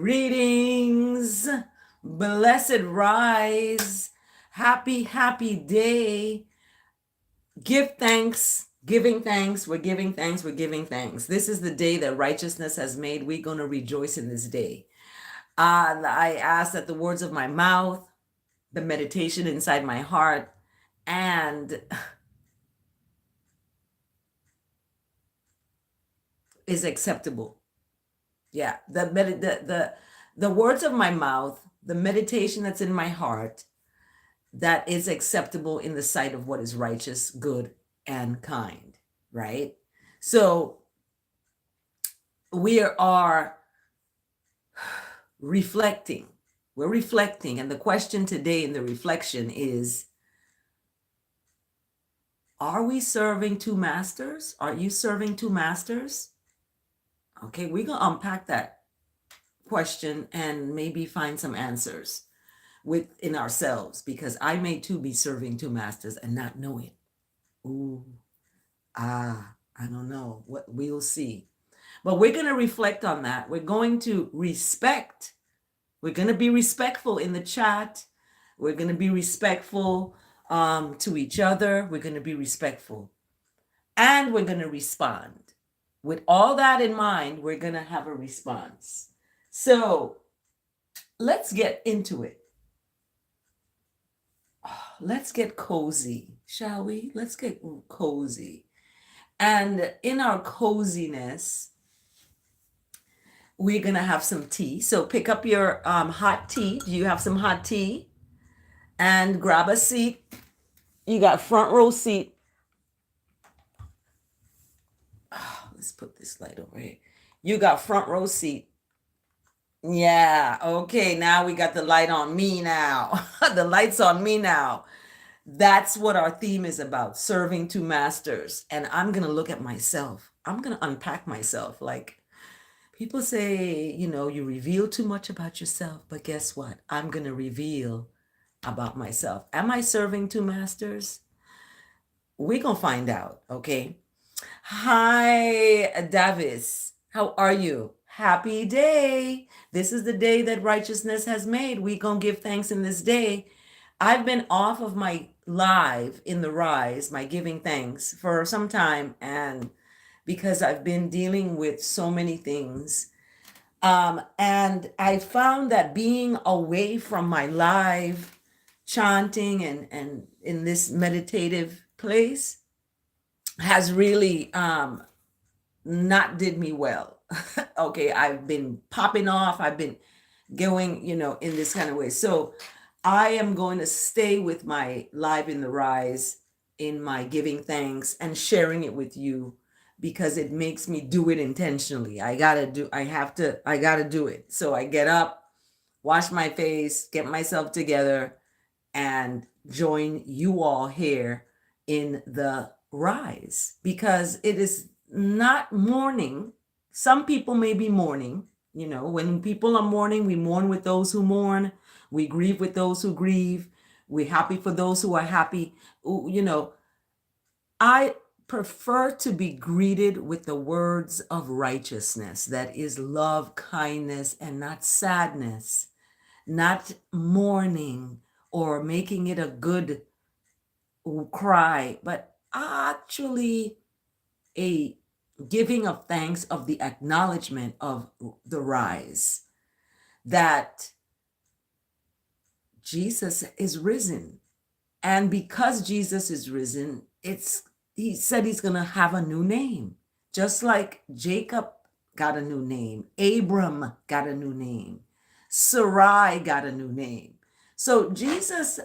Greetings, blessed rise, happy day. Give thanks, giving thanks. We're giving thanks, we're giving thanks. This is the day that righteousness has made. We're going to rejoice in this day. I ask that the words of my mouth, the meditation inside my heart, and is acceptable. Yeah, the words of my mouth, the meditation that's in my heart, that is acceptable in the sight of what is righteous, good, and kind, right? So we are reflecting. We're reflecting. And the question today in the reflection is, are we serving two masters? Are you serving two masters? Okay, we're going to unpack that question and maybe find some answers within ourselves, because I may too be serving two masters and not know it. Ooh, I don't know. What we'll see. But we're going to reflect on that. We're going to respect. We're going to be respectful in the chat. We're going to be respectful to each other. We're going to be respectful. And we're going to respond. With all that in mind, we're going to have a response. So let's get into it. Let's get cozy, shall we? Let's get cozy. And in our coziness, we're going to have some tea. So pick up your hot tea. Do you have some hot tea? And grab a seat. You got front row seat. Oh, let's put this light over here. You got front row seat. Yeah, okay, now we got the light on me now. The light's on me now. That's what our theme is about, serving two masters. And I'm going to look at myself. I'm going to unpack myself. Like, people say, you reveal too much about yourself, but guess what? I'm going to reveal about myself. Am I serving two masters? We're going to find out, okay? Hi, Davis. How are you? Happy day. This is the day that righteousness has made. We're going to give thanks in this day. I've been off of my live in the rise, my giving thanks, for some time, and because I've been dealing with so many things. And I found that being away from my live chanting and in this meditative place has really not did me well. Okay, I've been popping off. I've been going, in this kind of way. So I am going to stay with my live in the rise in my giving thanks and sharing it with you, because it makes me do it intentionally. I gotta do it. So I get up, wash my face, get myself together, and join you all here in the rise, because it is not mourning. Some people may be mourning. When people are mourning, we mourn with those who mourn. We grieve with those who grieve. We're happy for those who are happy. I prefer to be greeted with the words of righteousness, that is love, kindness, and not sadness, not mourning or making it a good cry, but actually a giving of thanks, of the acknowledgement of the rise, that Jesus is risen. And because Jesus is risen, he said he's going to have a new name. Just like Jacob got a new name, Abram got a new name, Sarai got a new name. So Jesus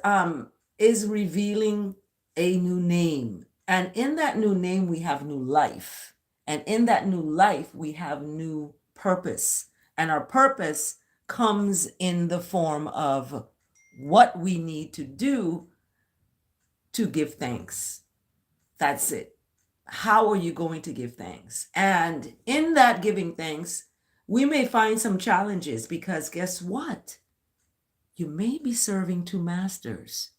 is revealing a new name. And in that new name, we have new life. And in that new life, we have new purpose. And our purpose comes in the form of what we need to do to give thanks. That's it. How are you going to give thanks? And in that giving thanks, we may find some challenges, because guess what? You may be serving two masters.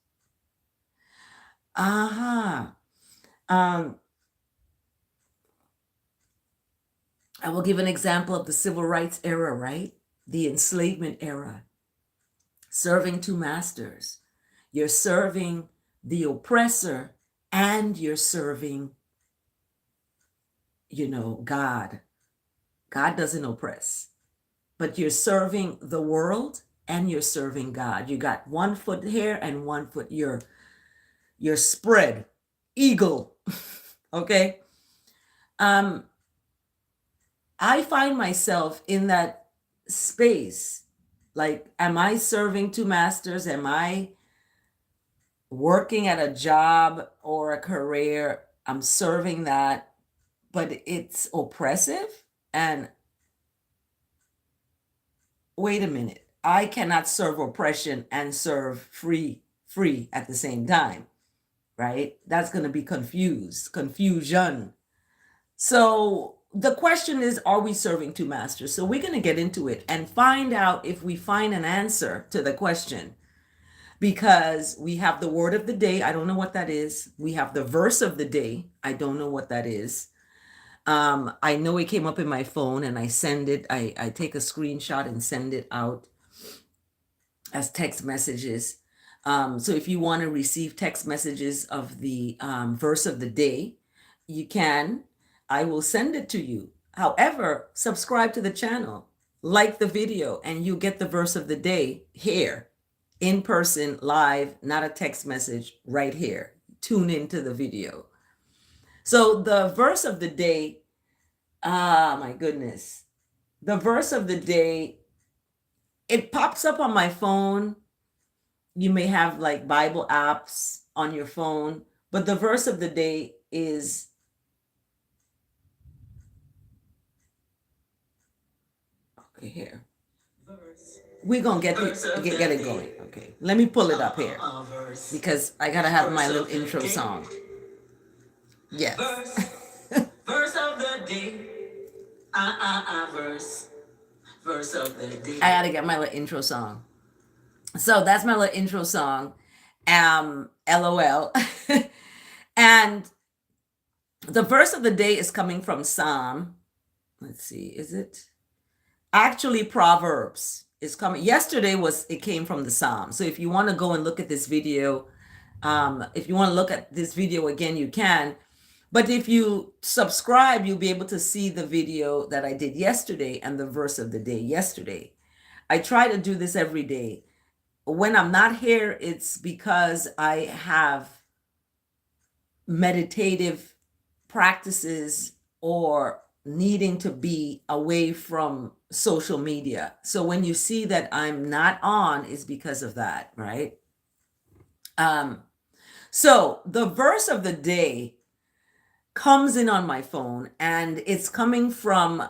I will give an example of the civil rights era, right? the enslavement era, serving two masters. You're serving the oppressor and you're serving, God. God doesn't oppress, but you're serving the world and you're serving God. You got one foot here and one foot, you're spread eagle. Okay. I find myself in that space. Like, am I serving two masters? Am I working at a job or a career? I'm serving that, but it's oppressive. And wait a minute, I cannot serve oppression and serve free at the same time, right? That's going to be confusion. So the question is, are we serving two masters? So we're going to get into it and find out if we find an answer to the question, because we have the word of the day. I don't know what that is. We have the verse of the day. I don't know what that is. I know it came up in my phone and I send it. I take a screenshot and send it out as text messages. So if you want to receive text messages of the verse of the day, you can. I will send it to you. However, subscribe to the channel, like the video, and you get the verse of the day here, in person, live, not a text message, right here. Tune into the video. So the verse of the day, my goodness. The verse of the day, it pops up on my phone. You may have like Bible apps on your phone, but the verse of the day is, okay, here. We're going to get it going. Okay, let me pull it up here because I got to have my little intro song. Yes. Verse of the day. Verse of the day. I got to get my little intro song. So that's my little intro song. LOL. And the verse of the day is coming from Psalm. Let's see, is it? Actually, Proverbs is coming. Yesterday it came from the Psalm. So if you want to go and look at this video, if you want to look at this video again, you can. But if you subscribe, you'll be able to see the video that I did yesterday and the verse of the day yesterday. I try to do this every day. When I'm not here, it's because I have meditative practices or needing to be away from social media. So when you see that I'm not on, is because of that, right? So the verse of the day comes in on my phone and it's coming from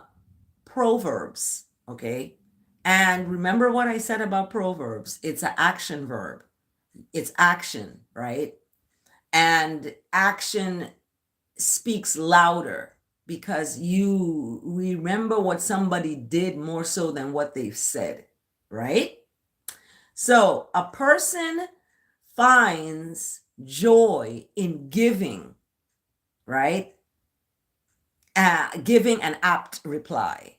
Proverbs, okay? And remember what I said about Proverbs, it's an action verb. It's action, right? And action speaks louder because you remember what somebody did more so than what they've said, right? So a person finds joy in giving, right? Giving an apt reply,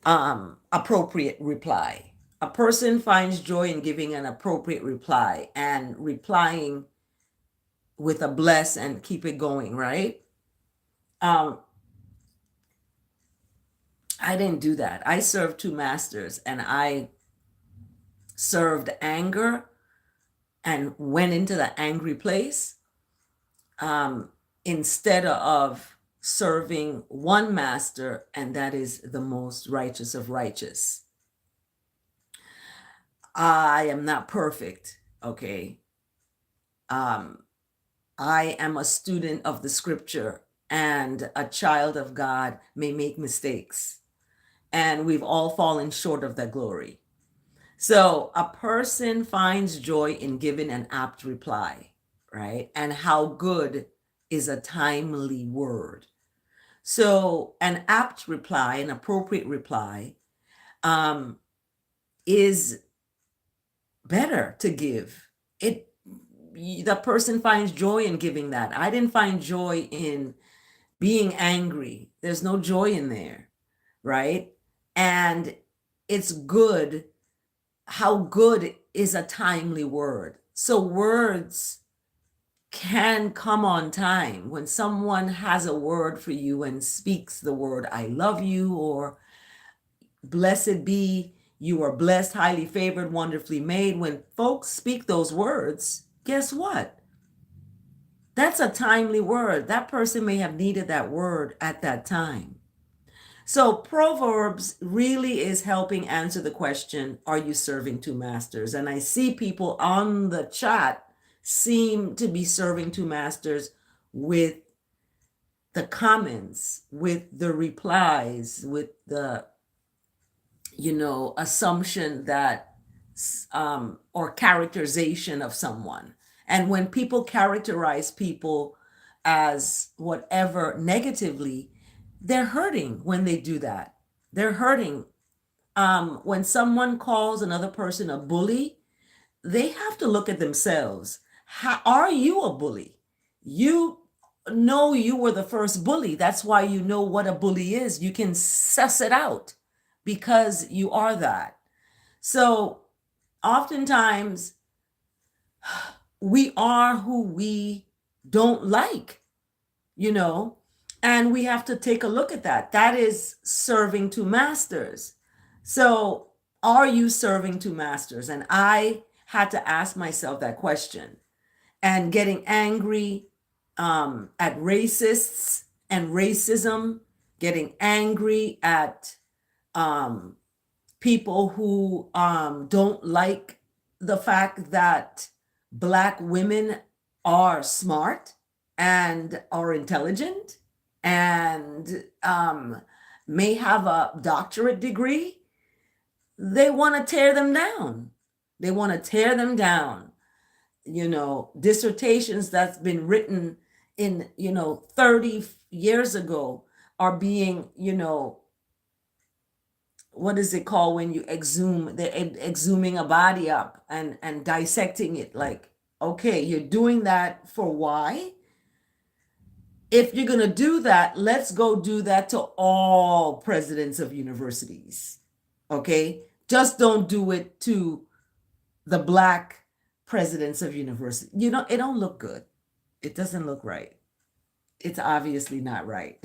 appropriate reply. A person finds joy in giving an appropriate reply and replying with a bless and keep it going, right? I didn't do that. I served two masters and I served anger and went into the angry place instead of serving one master, and that is the most righteous of righteous. I am not perfect, okay? I am a student of the scripture, and a child of God may make mistakes, and we've all fallen short of that glory. So a person finds joy in giving an apt reply, right? And how good is a timely word. So an apt reply, an appropriate reply, is better to give. The person finds joy in giving that. I didn't find joy in being angry. There's no joy in there, right? And it's good. How good is a timely word? So words can come on time. When someone has a word for you and speaks the word, I love you, or blessed be, you are blessed, highly favored, wonderfully made. When folks speak those words, guess what? That's a timely word. That person may have needed that word at that time. So Proverbs really is helping answer the question, are you serving two masters? And I see people on the chat seem to be serving two masters with the comments, with the replies, with the assumption that or characterization of someone. And when people characterize people as whatever negatively, they're hurting when they do that. They're hurting. When someone calls another person a bully, they have to look at themselves. How, are you a bully? You know you were the first bully. That's why you know what a bully is. You can suss it out because you are that. So oftentimes we are who we don't like, and we have to take a look at that. That is serving two masters. So are you serving two masters? And I had to ask myself that question, and getting angry at racists and racism, getting angry at people who don't like the fact that Black women are smart and are intelligent and may have a doctorate degree. They want to tear them down. They want to tear them down. Dissertations that's been written in 30 years ago are being what is it called when you exhume? They're exhuming a body up and dissecting it. Like, okay, you're doing that for why? If you're going to do that, let's go do that to all presidents of universities. Okay, just don't do it to the Black presidents of university. It don't look good. It doesn't look right. It's obviously not right.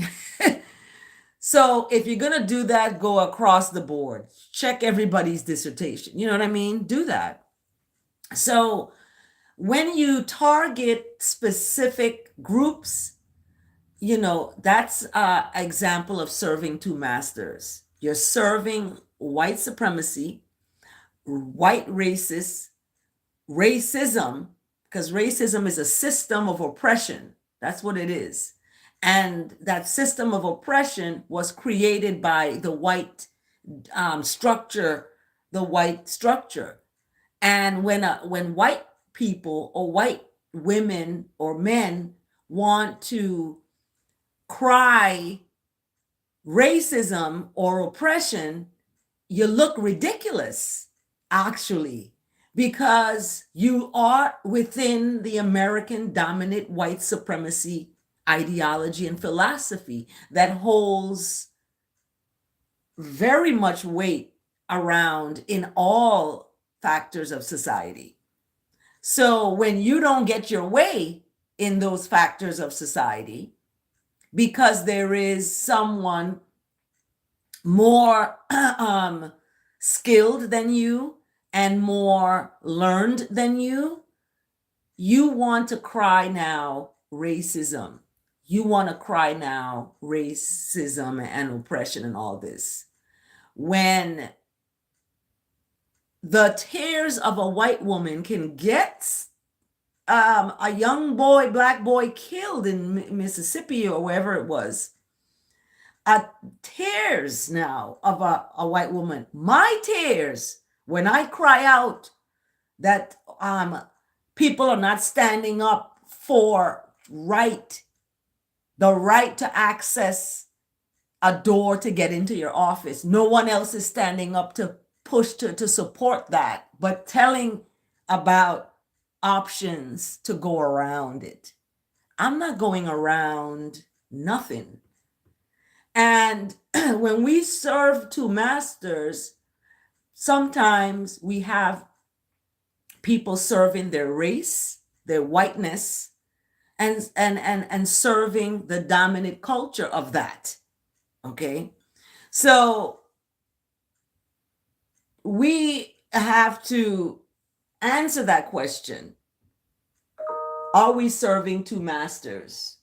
So if you're going to do that, go across the board. Check everybody's dissertation. You know what I mean? Do that. So when you target specific groups, that's an example of serving two masters. You're serving white supremacy, white racists, racism, because racism is a system of oppression. That's what it is. And that system of oppression was created by the white structure, And when white people or white women or men want to cry racism or oppression, you look ridiculous, actually, because you are within the American dominant white supremacy ideology and philosophy that holds very much weight around in all factors of society. So when you don't get your way in those factors of society, because there is someone more skilled than you and more learned than you, you want to cry now racism. You want to cry now racism and oppression and all this. When the tears of a white woman can get a young boy, Black boy killed in Mississippi or wherever it was, tears now of a white woman, my tears, when I cry out that people are not standing up for the right to access a door to get into your office. No one else is standing up to push to support that, but telling about options to go around it. I'm not going around nothing. And when we serve two masters, sometimes we have people serving their race, their whiteness, and serving the dominant culture of that. Okay. So we have to answer that question. Are we serving two masters?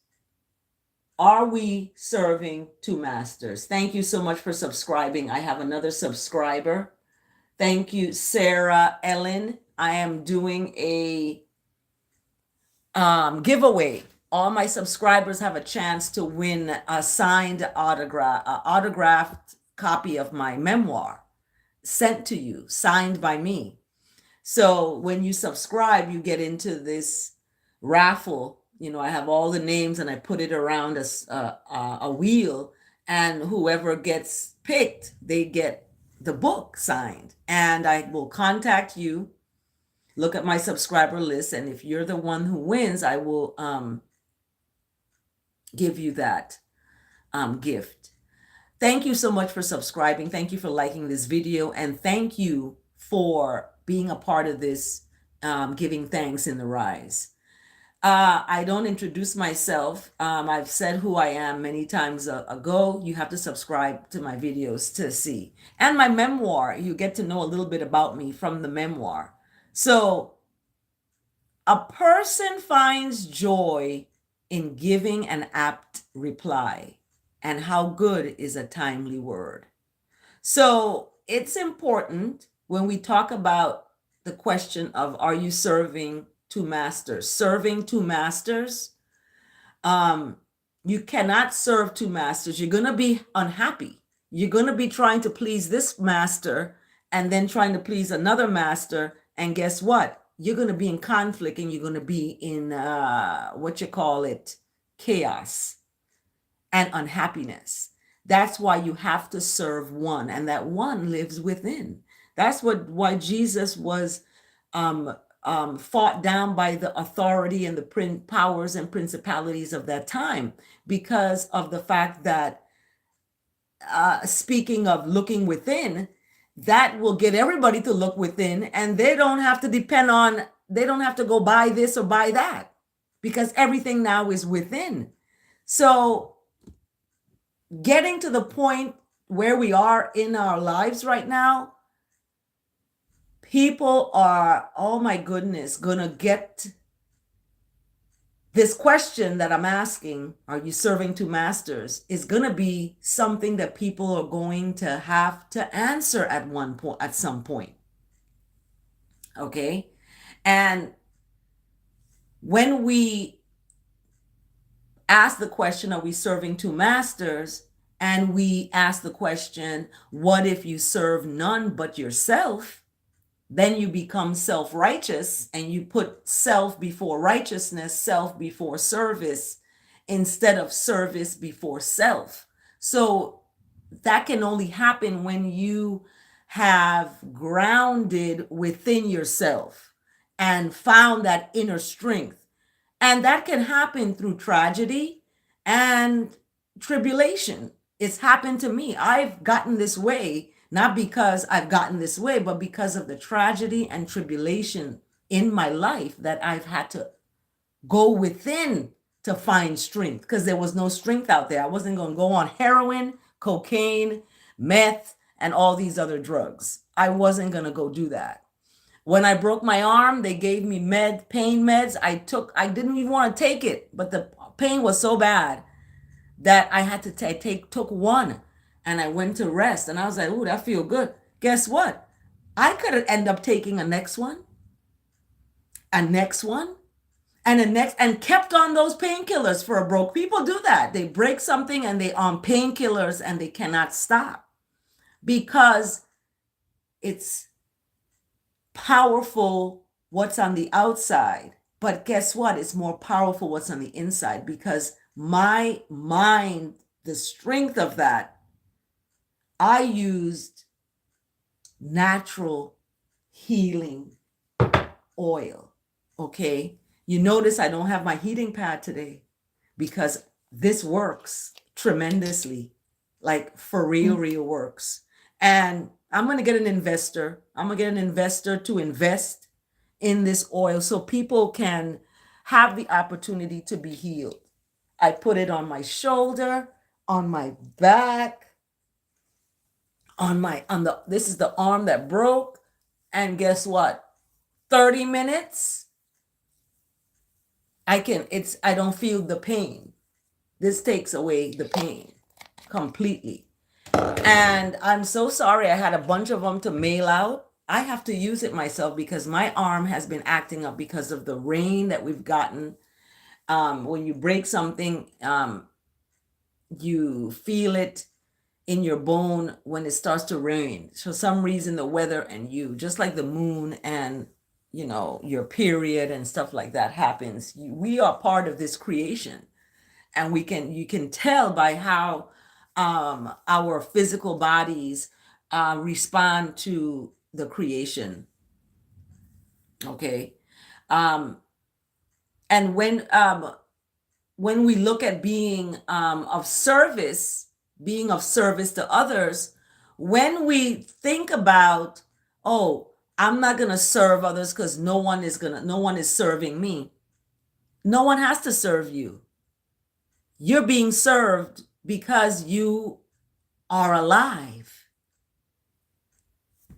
Are we serving two masters? Thank you so much for subscribing. I have another subscriber. Thank you, Sarah Ellen. I am doing a giveaway. All my subscribers have a chance to win a signed autographed copy of my memoir sent to you, signed by me. So when you subscribe, you get into this raffle. You know, I have all the names and I put it around a wheel, and whoever gets picked, they get the book signed. And I will contact you, look at my subscriber list, and if you're the one who wins, I will give you that gift. Thank you so much for subscribing. Thank you for liking this video, and thank you for being a part of this Giving Thanks in the Rise. I don't introduce myself. I've said who I am many times ago. You have to subscribe to my videos to see. And my memoir, you get to know a little bit about me from the memoir. So a person finds joy in giving an apt reply, and how good is a timely word. So it's important when we talk about the question of, are you serving two masters? Serving two masters, you cannot serve two masters. You're going to be unhappy. You're going to be trying to please this master and then trying to please another master. And guess what? You're going to be in conflict, and you're going to be in chaos and unhappiness. That's why you have to serve one, and that one lives within. That's why Jesus was fought down by the authority and the powers and principalities of that time, because of the fact that, speaking of looking within, that will get everybody to look within, and they don't have to they don't have to go buy this or buy that, because everything now is within. So getting to the point where we are in our lives right now, people are, oh my goodness, gonna get this question that I'm asking, are you serving two masters, is gonna be something that people are going to have to answer at some point. Okay. And when we ask the question, are we serving two masters? And we ask the question, what if you serve none but yourself? Then you become self-righteous, and you put self before righteousness, self before service, instead of service before self. So that can only happen when you have grounded within yourself and found that inner strength. And that can happen through tragedy and tribulation. It's happened to me. I've gotten this way, not because I've gotten this way, but because of the tragedy and tribulation in my life that I've had to go within to find strength, because there was no strength out there. I wasn't going to go on heroin, cocaine, meth, and all these other drugs. I wasn't going to go do that. When I broke my arm, they gave me pain meds. I didn't even want to take it, but the pain was so bad that I had to took one, and I went to rest, and I was like, ooh, that feel good. Guess what? I could end up taking a next one, and kept on those painkillers for a broke. People do that. They break something and they on painkillers, and they cannot stop, because it's powerful what's on the outside, but guess what? It's more powerful what's on the inside, because my mind, the strength of that, I used natural healing oil. Okay. You notice I don't have my heating pad today, because this works tremendously, like for real works. And I'm going to get an investor. I'm going to get an investor to invest in this oil so people can have the opportunity to be healed. I put it on my shoulder, on my back, this is the arm that broke. And guess what? 30 minutes, I don't feel the pain. This takes away the pain completely. And I'm so sorry I had a bunch of them to mail out. I have to use it myself because my arm has been acting up because of the rain that we've gotten. When you break something, you feel it in your bone when it starts to rain. For some reason, the weather and you, just like the moon and your period and stuff like that happens. We are part of this creation, and you can tell by how our physical bodies respond to the creation. Okay. And when we look at being of service to others, when we think about, oh, I'm not going to serve others because no one is serving me. No one has to serve you. You're being served because you are alive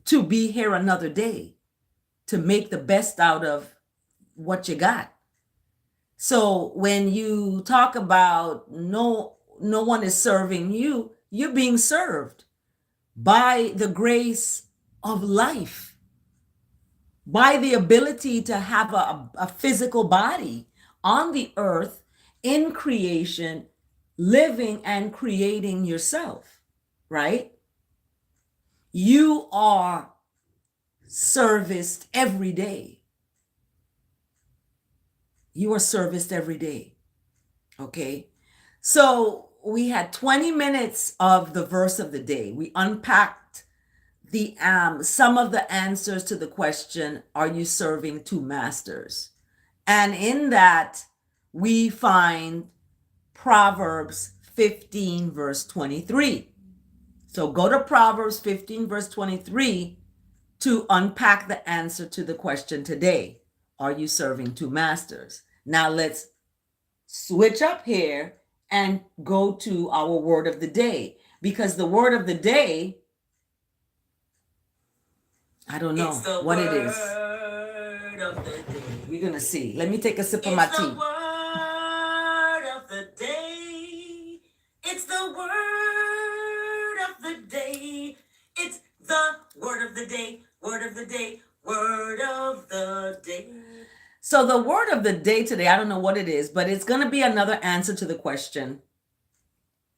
to be here another day, to make the best out of what you got. So when you talk about no one is serving you, you're being served by the grace of life, by the ability to have a physical body on the earth in creation, living and creating yourself, right? You are serviced every day. You are serviced every day. Okay. So we had 20 minutes of the verse of the day. We unpacked the some of the answers to the question, are you serving two masters? And in that, we find Proverbs 15, verse 23. So go to Proverbs 15, verse 23 to unpack the answer to the question today. Are you serving two masters? Now let's switch up here and go to our word of the day, because the word of the day, I don't know what it is. Of the day. We're gonna see. Let me take a sip of my tea. It's the word of the day. It's the word of the day. It's the word of the day. Word of the day. Word of the day. So the word of the day today, I don't know what it is, but it's gonna be another answer to the question.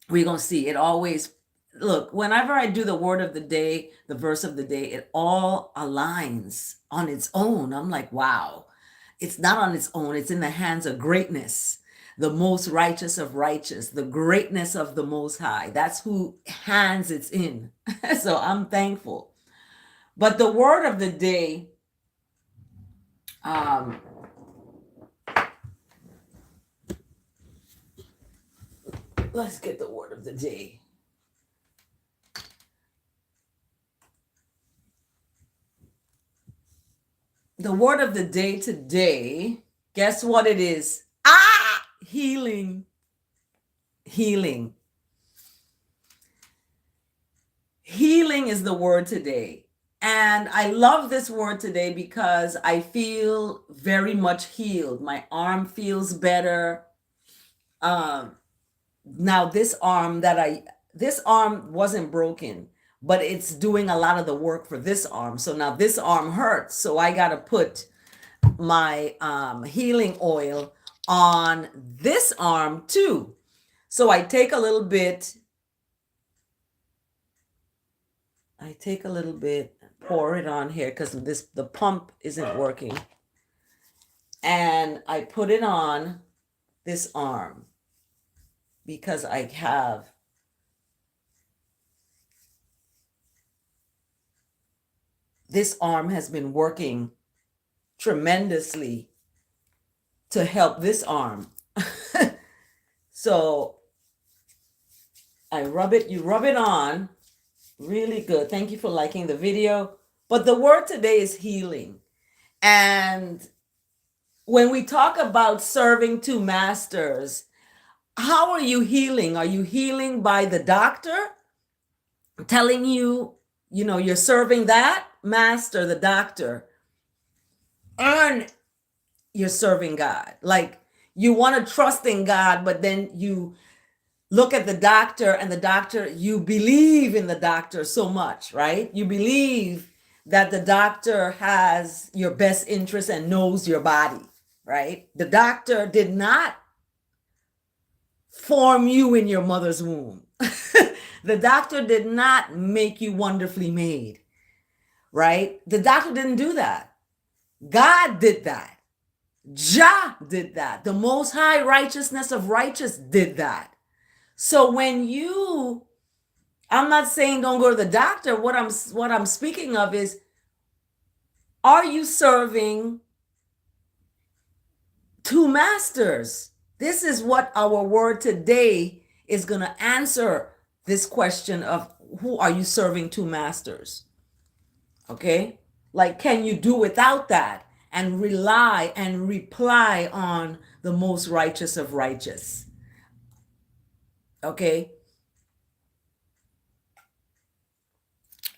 We're gonna see. It always, look, whenever I do the word of the day, the verse of the day, it all aligns on its own. I'm like, wow, it's not on its own. It's in the hands of greatness, the most righteous of righteous, the greatness of the Most High. That's who hands it's in. So I'm thankful. But the word of the day, let's get the word of the day. The word of the day today, guess what it is? Healing. Healing. Healing is the word today. And I love this word today because I feel very much healed. My arm feels better. Now this arm wasn't broken, but it's doing a lot of the work for this arm. So now this arm hurts. So I got to put my healing oil on this arm too. So I take a little bit, pour it on here because the pump isn't working. And I put it on this arm because I have this arm has been working tremendously to help this arm. So you rub it on, Really good. Thank you for liking the video. But the word today is healing. And when we talk about serving two masters, how are you healing? Are you healing by the doctor telling you, you're serving that master, the doctor, and you're serving God? Like, you want to trust in God, but then you look at the doctor, and the doctor, you believe in the doctor so much, right? You believe that the doctor has your best interest and knows your body, right? The doctor did not form you in your mother's womb. The doctor did not make you wonderfully made, right? The doctor didn't do that. God did that. Jah did that. The most high righteousness of righteous did that. So I'm not saying don't go to the doctor. What I'm speaking of is, are you serving two masters? This is what our word today is going to answer, this question of who are you serving two masters? Okay? Like, can you do without that and rely and reply on the most righteous of righteous? Okay?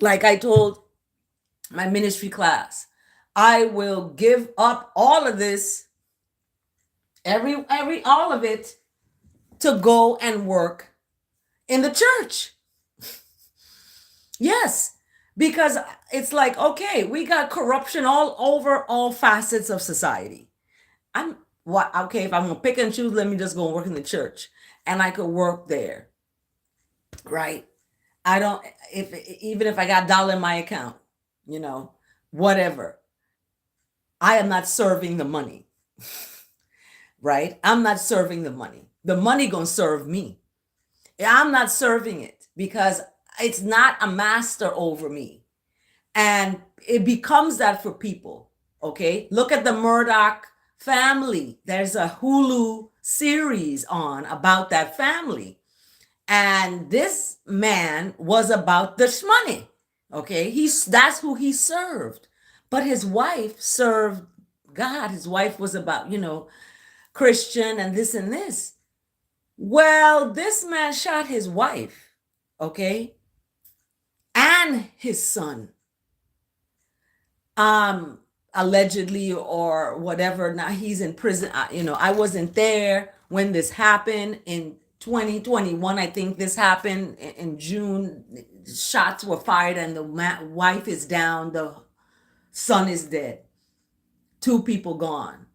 Like I told my ministry class, I will give up all of this, all of it, to go and work in the church. Yes, because it's like, okay, we got corruption all over all facets of society. If I'm gonna pick and choose, let me just go and work in the church, and I could work there, right? I don't, even if I got $1 in my account, whatever. I am not serving the money, right? I'm not serving the money. The money gonna serve me. I'm not serving it because it's not a master over me. And it becomes that for people, okay? Look at the Murdoch family. There's a Hulu series on about that family. And this man was about the shmoney, okay? That's who he served. But his wife served God. His wife was about, Christian and this and this. Well, this man shot his wife, okay? And his son. Allegedly or whatever. Now he's in prison. I wasn't there when this happened in 2021. I think this happened in June. Shots were fired and the wife is down. The son is dead. 2 people gone.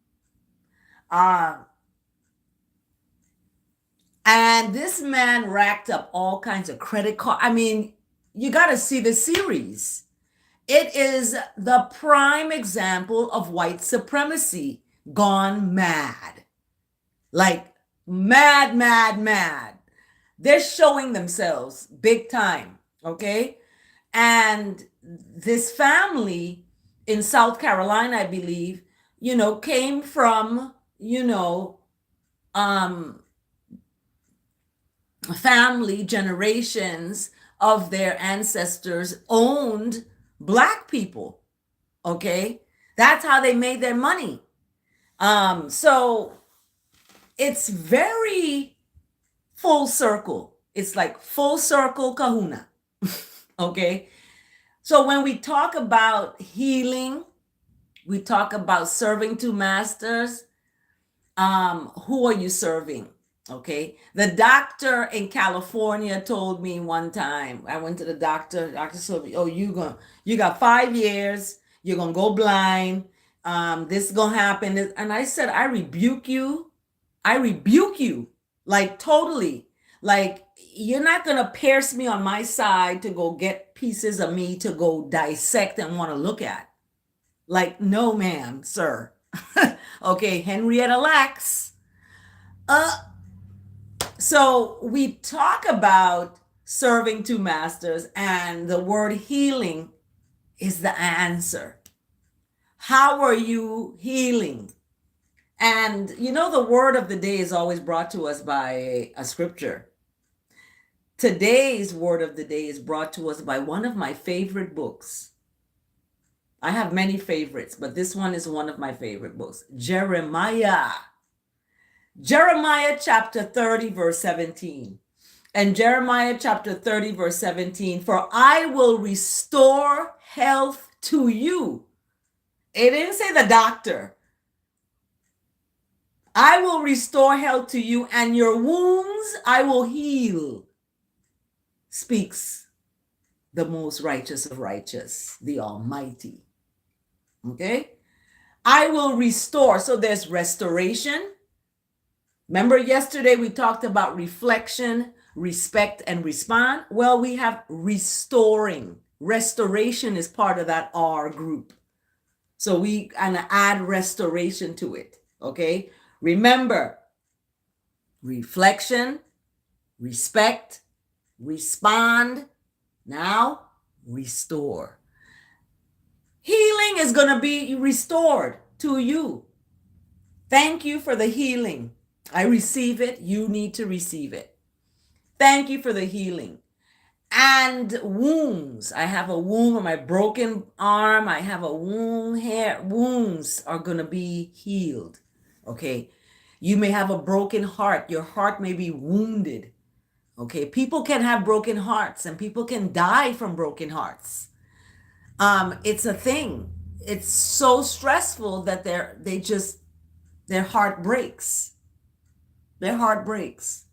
And this man racked up all kinds of credit card. I mean, you got to see the series. It is the prime example of white supremacy gone mad. Like mad, mad, mad. They're showing themselves big time, okay? And this family in South Carolina, I believe, came from, family generations of their ancestors owned Black people, okay? That's how they made their money. So it's very full circle. It's like full circle kahuna, okay? So when we talk about healing, we talk about serving two masters. Who are you serving? Okay. The doctor in California told me one time, I went to the doctor told me, oh, you got 5 years, you're gonna go blind, this is gonna happen. And I said, I rebuke you, like totally. Like, you're not gonna pierce me on my side to go get pieces of me to go dissect and want to look at. Like, no, ma'am, sir. Okay, Henrietta Lacks. So we talk about serving two masters, and the word healing is the answer. How are you healing? And the word of the day is always brought to us by a scripture. Today's word of the day is brought to us by one of my favorite books. I have many favorites, but this one is one of my favorite books. Jeremiah. Jeremiah chapter 30, verse 17. And Jeremiah chapter 30, verse 17, for I will restore health to you. It didn't say the doctor. I will restore health to you, and your wounds I will heal, speaks the most righteous of righteous, the Almighty. Okay? I will restore. So there's restoration. Remember yesterday we talked about reflection, respect, and respond? Well, we have restoring. Restoration is part of that R group. So we kind of add restoration to it. Okay? Remember, reflection, respect, respond, now restore. Healing is going to be restored to you. Thank you for the healing. I receive it. You need to receive it. Thank you for the healing. And wounds. I have a wound on my broken arm. I have a wound here. Wounds are going to be healed. Okay. You may have a broken heart. Your heart may be wounded. Okay. People can have broken hearts and people can die from broken hearts. It's a thing. It's so stressful that their heart breaks. Their heart breaks.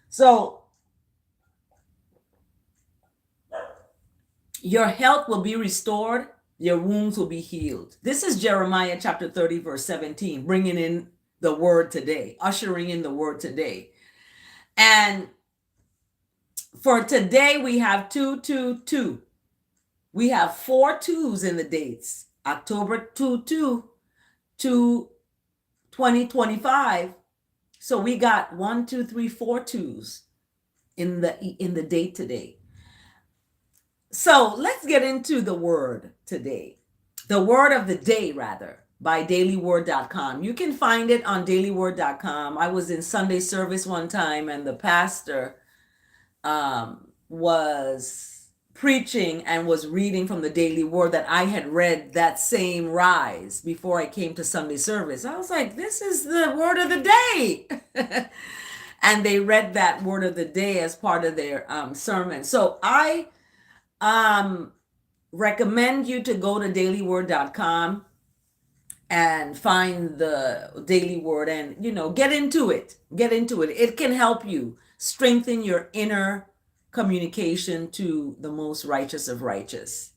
So your health will be restored. Your wounds will be healed. This is Jeremiah chapter 30, verse 17, bringing in the word today, ushering in the word today. And for today, we have 222. We have 4 twos in the dates. October 2 to 2025. So we got 1, 2, 3, 4 twos in the date today. So let's get into the word today. The word of the day, rather, by dailyword.com. You can find it on dailyword.com. I was in Sunday service one time and the pastor was preaching and was reading from the Daily Word that I had read that same rise before I came to Sunday service. I was like, this is the word of the day. And they read that word of the day as part of their sermon. So I recommend you to go to dailyword.com and find the Daily Word and, get into it. Get into it. It can help you strengthen your inner communication to the most righteous of righteous.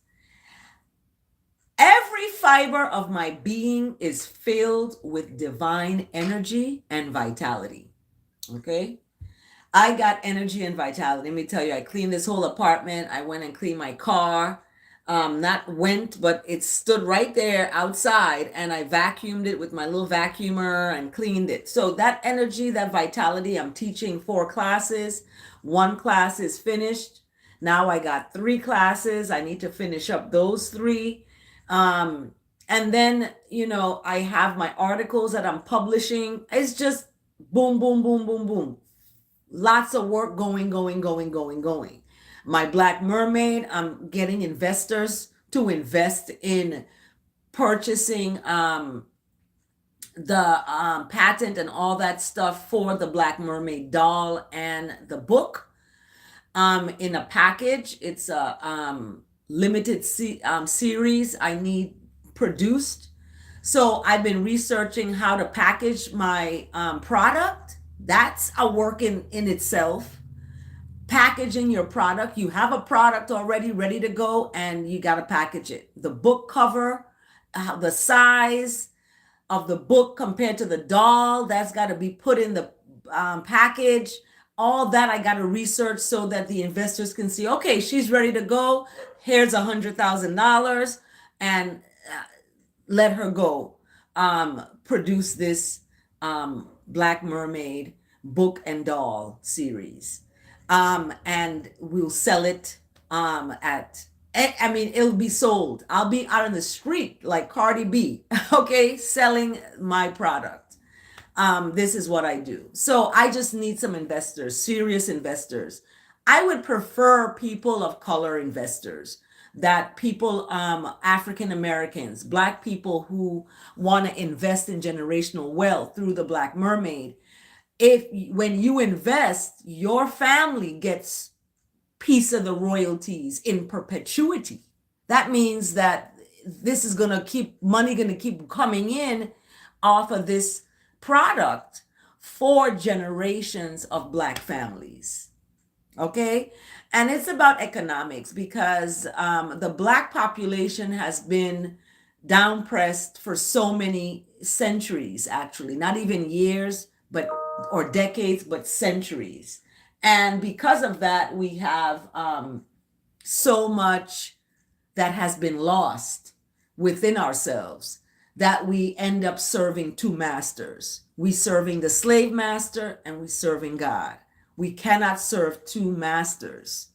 Every fiber of my being is filled with divine energy and vitality. Okay? I got energy and vitality. Let me tell you, I cleaned this whole apartment. I went and cleaned my car. But it stood right there outside and I vacuumed it with my little vacuumer and cleaned it. So that energy, that vitality, I'm teaching 4 classes. 1 class is finished. Now I got 3 classes. I need to finish up those 3. And then, I have my articles that I'm publishing. It's just boom, boom, boom, boom, boom. Lots of work going. My Black Mermaid, I'm getting investors to invest in purchasing the patent and all that stuff for the Black Mermaid doll and the book in a package. It's a limited series I need produced. So I've been researching how to package my product. That's a work in itself. Packaging your product. You have a product already ready to go and you got to package it. The book cover, the size of the book compared to the doll, that's got to be put in the package. All that I got to research so that the investors can see, okay, she's ready to go. Here's $100,000 and let her go produce this Black Mermaid book and doll series. And we'll sell it it'll be sold. I'll be out on the street like Cardi B, okay, selling my product. This is what I do. So I just need some investors, serious investors. I would prefer people of color investors, that people, African Americans, Black people who want to invest in generational wealth through the Black Mermaid. If when you invest, your family gets piece of the royalties in perpetuity. That means that this is going to keep money going to keep coming in off of this product for generations of Black families. Okay. And it's about economics because the Black population has been downpressed for so many centuries, actually, not even years, but or decades, but centuries. And because of that, we have so much that has been lost within ourselves that we end up serving two masters. We serving the slave master and we serving God. We cannot serve two masters.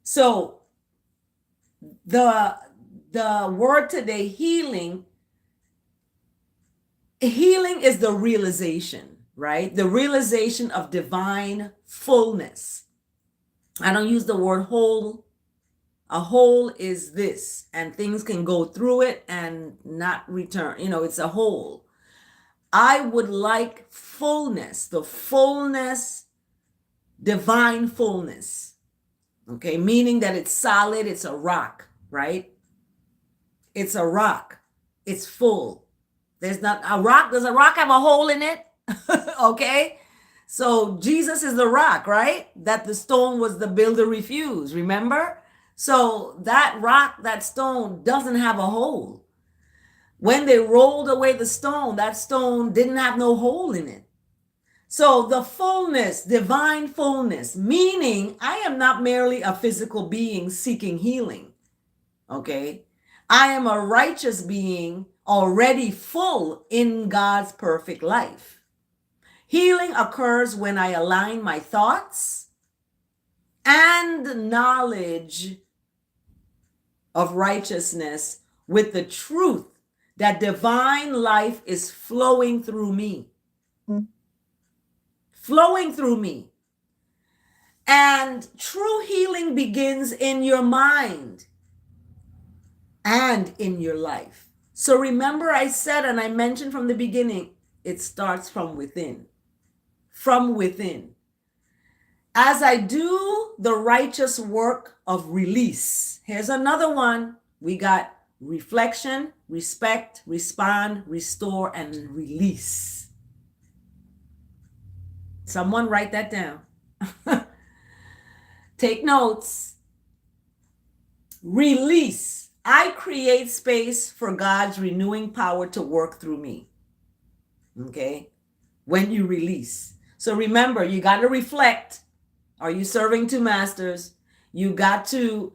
So the word today, healing is the realization, right? The realization of divine fullness. I don't use the word whole. A whole is this, and things can go through it and not return. It's a whole. I would like fullness, the fullness, divine fullness. Okay, meaning that it's solid, it's a rock, right? It's a rock. It's full. There's not a rock. Does a rock have a hole in it? Okay. So Jesus is the rock, right? That the stone was the builder refused, remember? So that rock, that stone doesn't have a hole. When they rolled away the stone, that stone didn't have no hole in it. So the fullness, divine fullness, meaning I am not merely a physical being seeking healing. Okay. I am a righteous being already full in God's perfect life. Healing occurs when I align my thoughts and knowledge of righteousness with the truth that divine life is flowing through me. Flowing through me. And true healing begins in your mind and in your life. So remember, I said, and I mentioned from the beginning, it starts from within. From within. As I do the righteous work of release, here's another one. We got reflection, respect, respond, restore, and release. Someone write that down. Take notes. Release. I create space for God's renewing power to work through me. Okay? When you release. So remember, you got to reflect. Are you serving two masters? You got to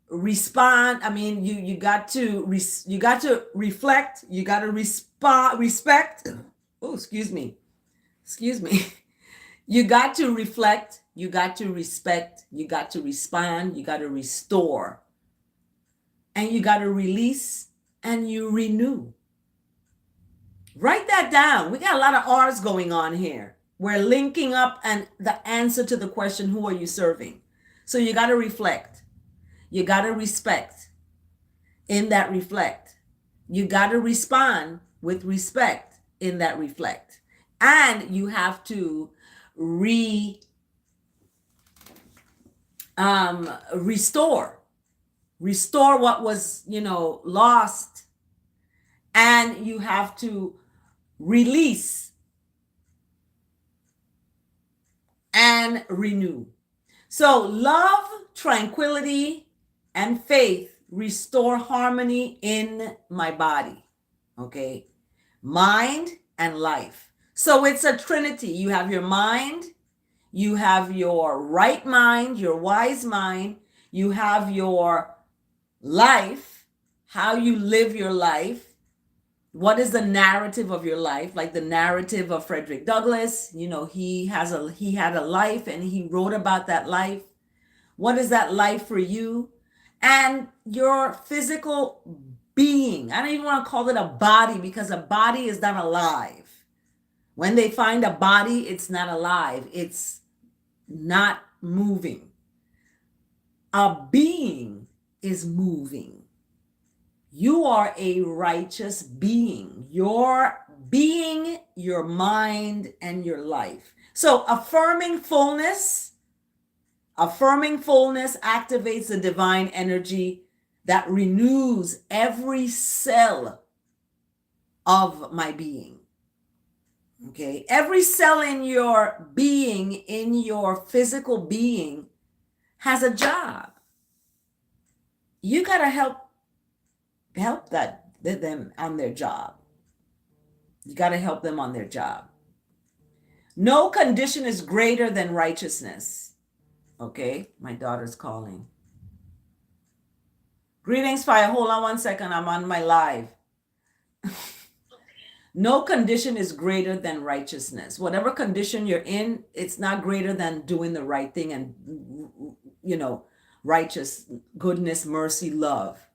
respond. I mean, you got to reflect. You got to respect. Oh, excuse me. You got to reflect. You got to respect. You got to respond. You got to restore. And you got to release and you renew. Write that down. We got a lot of R's going on here. We're linking up and the answer to the question, who are you serving? So you got to reflect. You got to respect. In that reflect. You got to respond with respect in that reflect. And you have to restore. Restore what was, lost. And you have to release and renew. So love, tranquility, and faith restore harmony in my body. Okay. Mind and life. So it's a trinity. You have your mind, you have your right mind, your wise mind, you have your life, how you live your life. What is the narrative of your life? Like the narrative of Frederick Douglass, he had a life and he wrote about that life. What is that life for you? And your physical being. I don't even want to call it a body because a body is not alive. When they find a body, it's not alive. It's not moving. A being is moving. You are a righteous being. Your being, your mind, and your life. So affirming fullness activates the divine energy that renews every cell of my being. Okay, every cell in your being, in your physical being, has a job. You gotta help them on their job. You gotta help them on their job. No condition is greater than righteousness. Okay, my daughter's calling. Greetings, Fire. Hold on one second. I'm on my live. No condition is greater than righteousness. Whatever condition you're in, it's not greater than doing the right thing and, righteous, goodness, mercy, love.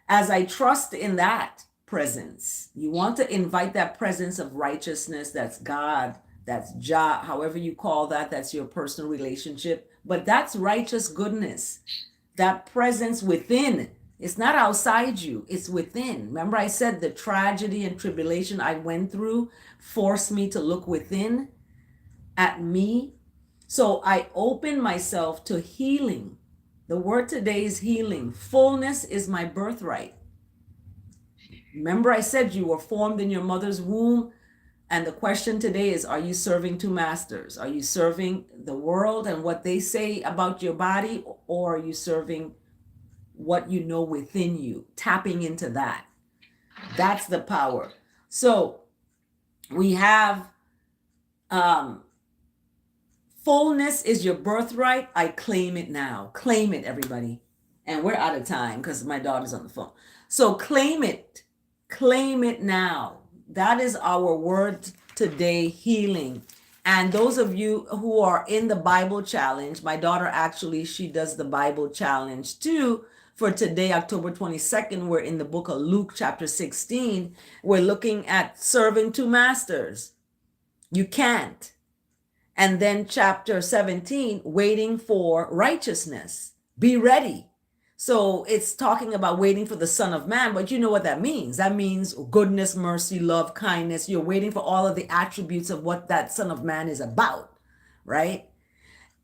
As I trust in that presence, you want to invite that presence of righteousness. That's God, that's Jah, however you call that, that's your personal relationship. But that's righteous goodness, that presence within. It's not outside you, it's within. Remember, I said the tragedy and tribulation I went through forced me to look within at me. So I open myself to healing. The word today is healing. Fullness is my birthright. Remember, I said you were formed in your mother's womb. And the question today is, are you serving two masters? Are you serving the world and what they say about your body, or are you serving what you know within you, tapping into that? That's the power. So we have fullness is your birthright. I claim it now. Claim it, everybody. And we're out of time because my daughter's on the phone. So claim it. Claim it now. That is our word today, healing. And those of you who are in the Bible challenge, my daughter actually, she does the Bible challenge too. For today, October 22nd, we're in the book of Luke, chapter 16. We're looking at serving two masters. You can't. And then chapter 17, waiting for righteousness. Be ready. So it's talking about waiting for the Son of Man, but you know what that means. That means goodness, mercy, love, kindness. You're waiting for all of the attributes of what that Son of Man is about, right?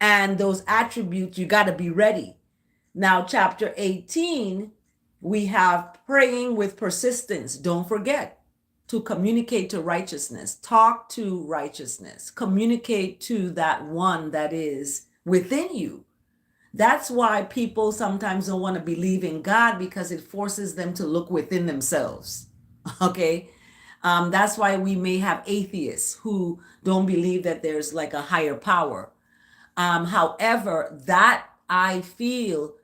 And those attributes, you got to be ready. Now, chapter 18, we have praying with persistence. Don't forget to communicate to righteousness, talk to righteousness, communicate to that one that is within you. That's why people sometimes don't want to believe in God, because it forces them to look within themselves. Okay. That's why we may have atheists who don't believe that there's like a higher power. However, that I feel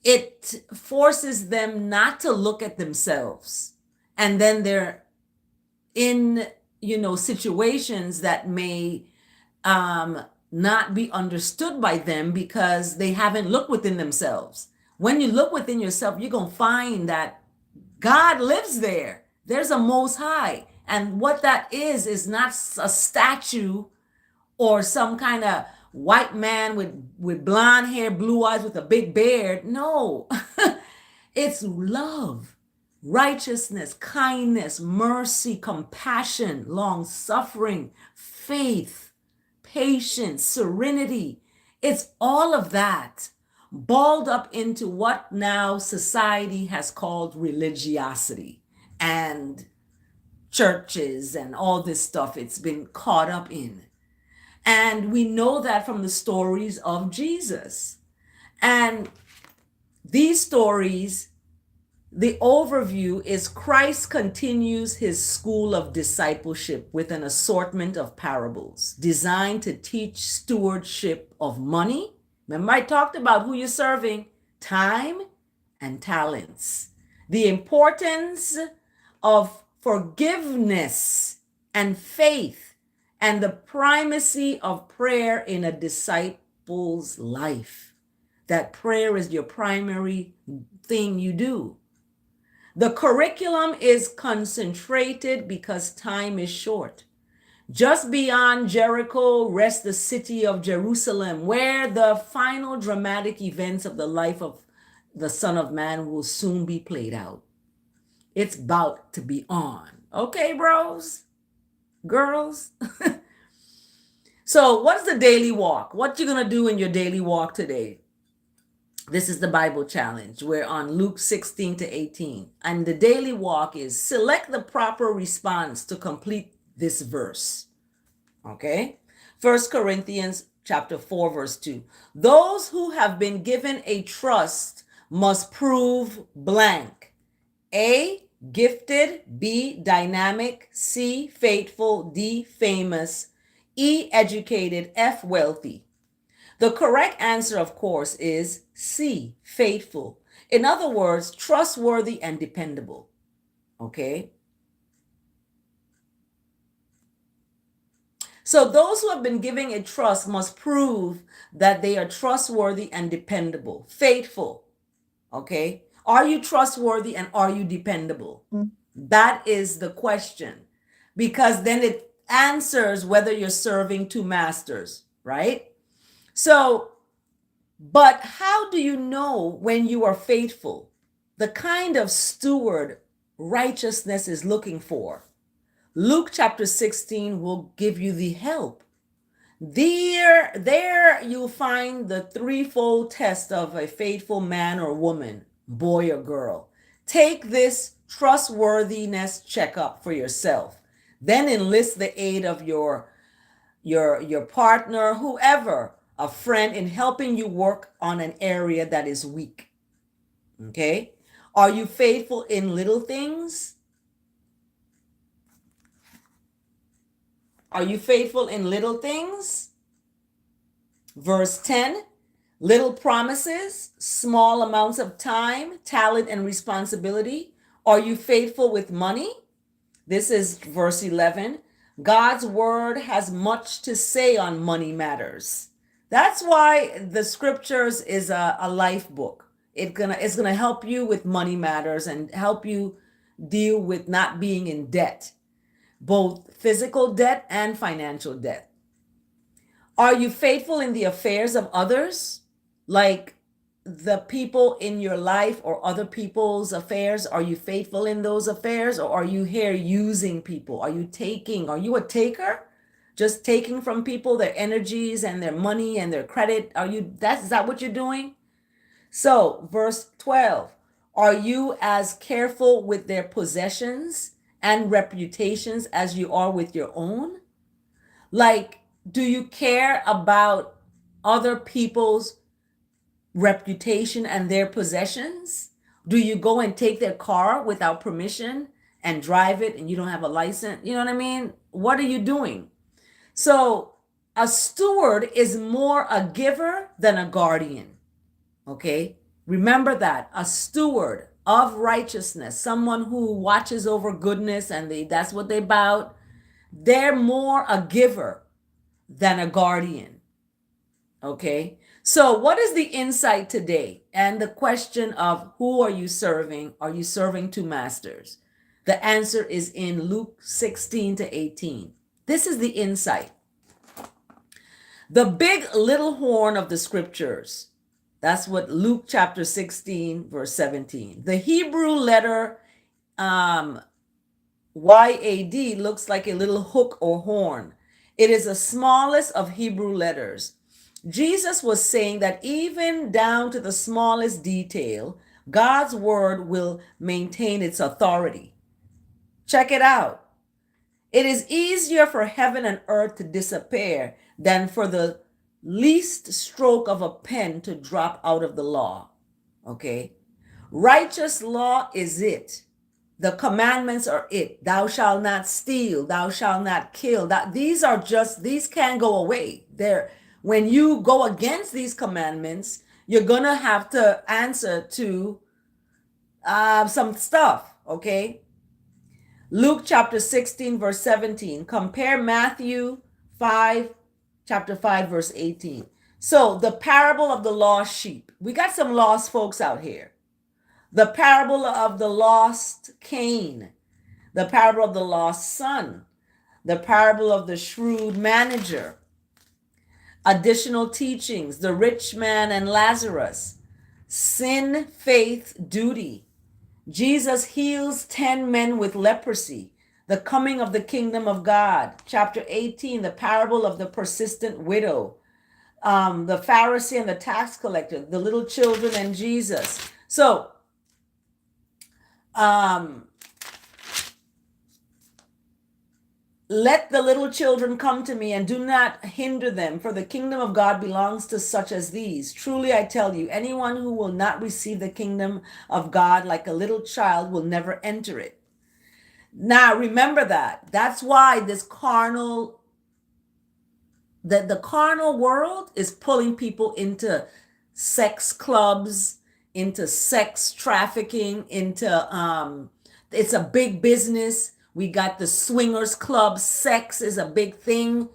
it forces them not to look at themselves. And then they're in, situations that may not be understood by them because they haven't looked within themselves. When you look within yourself, you're going to find that God lives there. There's a Most High. And what that is not a statue or some kind of white man with blonde hair, blue eyes with a big beard. No, it's love, righteousness, kindness, mercy, compassion, long suffering, faith, patience, serenity. It's all of that balled up into what now society has called religiosity and churches and all this stuff it's been caught up in. And we know that from the stories of Jesus. And these stories, the overview is Christ continues his school of discipleship with an assortment of parables designed to teach stewardship of money. Remember, I talked about who you're serving, time and talents, the importance of forgiveness and faith, and the primacy of prayer in a disciple's life. That prayer is your primary thing you do. The curriculum is concentrated because time is short. Just beyond Jericho rests the city of Jerusalem, where the final dramatic events of the life of the Son of Man will soon be played out. It's about to be on. Okay, bros, girls. So, what's the daily walk? What you gonna do in your daily walk today? This is the Bible challenge. We're on Luke 16 to 18. And the daily walk is select the proper response to complete this verse. Okay? 1 Corinthians chapter 4, verse 2. Those who have been given a trust must prove blank. A, gifted. B, dynamic. C, faithful. D, famous. E, educated. F, wealthy. The correct answer, of course, is C, faithful. In other words, trustworthy and dependable. Okay? So those who have been given a trust must prove that they are trustworthy and dependable, faithful. Okay? Are you trustworthy and are you dependable? That is the question. Because then it answers whether you're serving two masters, right? So, but how do you know when you are faithful? The kind of steward righteousness is looking for. Luke chapter 16 will give you the help. There you'll find the threefold test of a faithful man or woman, boy or girl. Take this trustworthiness checkup for yourself. Then enlist the aid of your partner, whoever, a friend, in helping you work on an area that is weak. Okay? Are you faithful in little things? Are you faithful in little things? Verse 10, little promises, small amounts of time, talent, and responsibility. Are you faithful with money? This is verse 11. God's word has much to say on money matters. That's why the scriptures is a life book. It's gonna help you with money matters and help you deal with not being in debt, both physical debt and financial debt. Are you faithful in the affairs of others? Like the people in your life or other people's affairs? Are you faithful in those affairs, or are you here using people? Are you a taker? Just taking from people their energies and their money and their credit? Is that what you're doing? So, verse 12, are you as careful with their possessions and reputations as you are with your own? Like, do you care about other people's reputation and their possessions? Do you go and take their car without permission and drive it and you don't have a license? You know what I mean? What are you doing? So, a steward is more a giver than a guardian. Okay? Remember that. A steward of righteousness, someone who watches over goodness and that's what they about. They're more a giver than a guardian. Okay? So, what is the insight today? And the question of who are you serving? Are you serving two masters? The answer is in Luke 16 to 18. This is the insight. The big little horn of the scriptures. That's what Luke chapter 16, verse 17. The Hebrew letter YAD looks like a little hook or horn. It is the smallest of Hebrew letters. Jesus was saying that even down to the smallest detail, God's word will maintain its authority. Check it out. It is easier for heaven and earth to disappear than for the least stroke of a pen to drop out of the law. Okay? Righteous law is it. The commandments are it. Thou shalt not steal. Thou shalt not kill. These can't go away. When you go against these commandments, you're going to have to answer to some stuff. Okay? Luke chapter 16, verse 17. Compare Matthew 5, chapter 5, verse 18. So the parable of the lost sheep. We got some lost folks out here. The parable of the lost Cain. The parable of the lost son. the parable of the shrewd manager, additional teachings, the rich man and Lazarus, sin, faith, duty. Jesus heals 10 men with leprosy, the coming of the kingdom of God. Chapter 18, the parable of the persistent widow, the Pharisee and the tax collector, the little children and Jesus. So, let the little children come to me and do not hinder them, for the kingdom of God belongs to such as these. Truly, I tell you, anyone who will not receive the kingdom of God like a little child will never enter it. Now, remember that. That's why this carnal, the carnal world is pulling people into sex clubs, into sex trafficking, into, it's a big business. We got the swingers club. Sex is a big thing,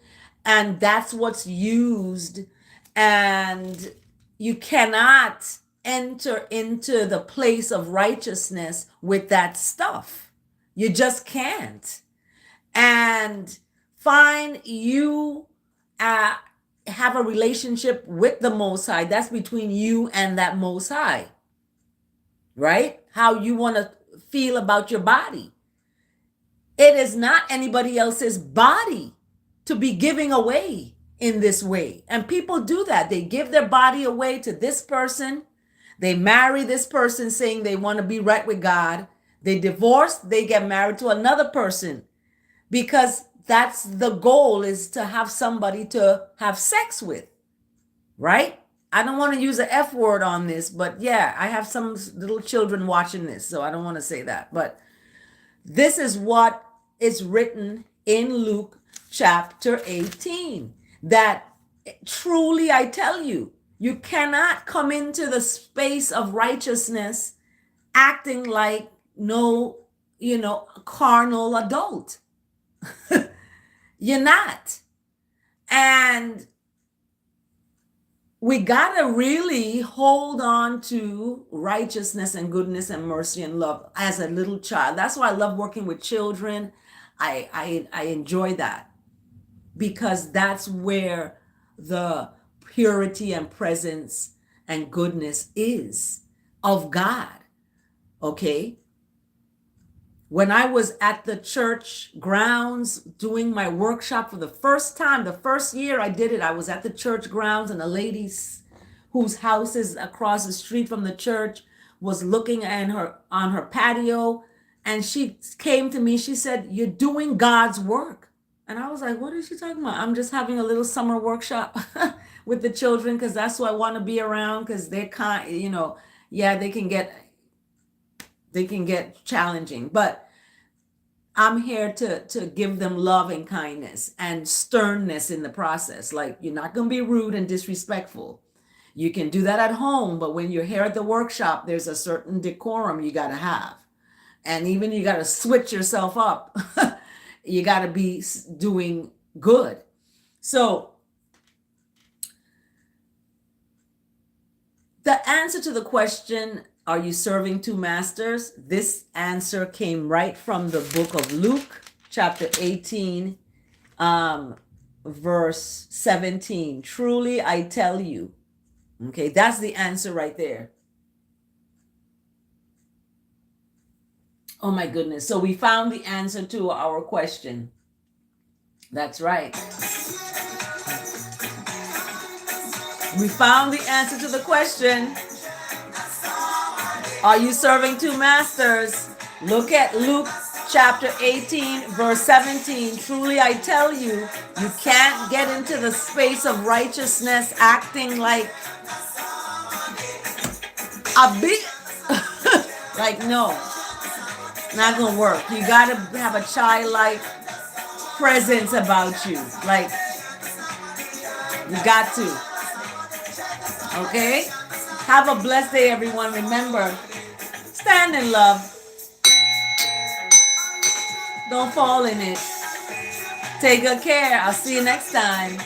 and that's what's used. And you cannot enter into the place of righteousness with that stuff. You just can't. And find you have a relationship with the Most High. That's between you and that Most High, right? How you want to feel about your body. It is not anybody else's body to be giving away in this way. And people do that. They give their body away to this person. They marry this person saying they want to be right with God. They divorce, they get married to another person because that's the goal, is to have somebody to have sex with, right? I don't want to use the F word on this, but yeah, I have some little children watching this, so I don't want to say that. But this is what is written in Luke chapter 18, that truly I tell you, you cannot come into the space of righteousness acting like no, carnal adult. You're not. And we got to really hold on to righteousness and goodness and mercy and love as a little child. That's why I love working with children. I enjoy that, because that's where the purity and presence and goodness is of God. Okay? When I was at the church grounds doing my workshop for the first time, the first year I did it, I was at the church grounds, and a lady whose house is across the street from the church was looking at her on her patio, and she came to me. She said, "You're doing God's work." And I was like, "What is she talking about?" I'm just having a little summer workshop with the children because that's who I want to be around, because they're yeah, they can get challenging, but I'm here to give them love and kindness and sternness in the process. Like, you're not going to be rude and disrespectful. You can do that at home, but when you're here at the workshop, there's a certain decorum you got to have. And even you got to switch yourself up. You got to be doing good. So the answer to the question, are you serving two masters? This answer came right from the book of Luke, chapter 18, verse 17. Truly, I tell you. Okay, that's the answer right there. Oh my goodness. So we found the answer to our question. That's right. We found the answer to the question. Are you serving two masters? Look at Luke chapter 18, verse 17. Truly I tell you, you can't get into the space of righteousness acting like a big, like, no, not gonna work. You gotta have a childlike presence about you. Like, you got to. Okay? Have a blessed day, everyone. Remember, stand in love. Don't fall in it. Take good care. I'll see you next time.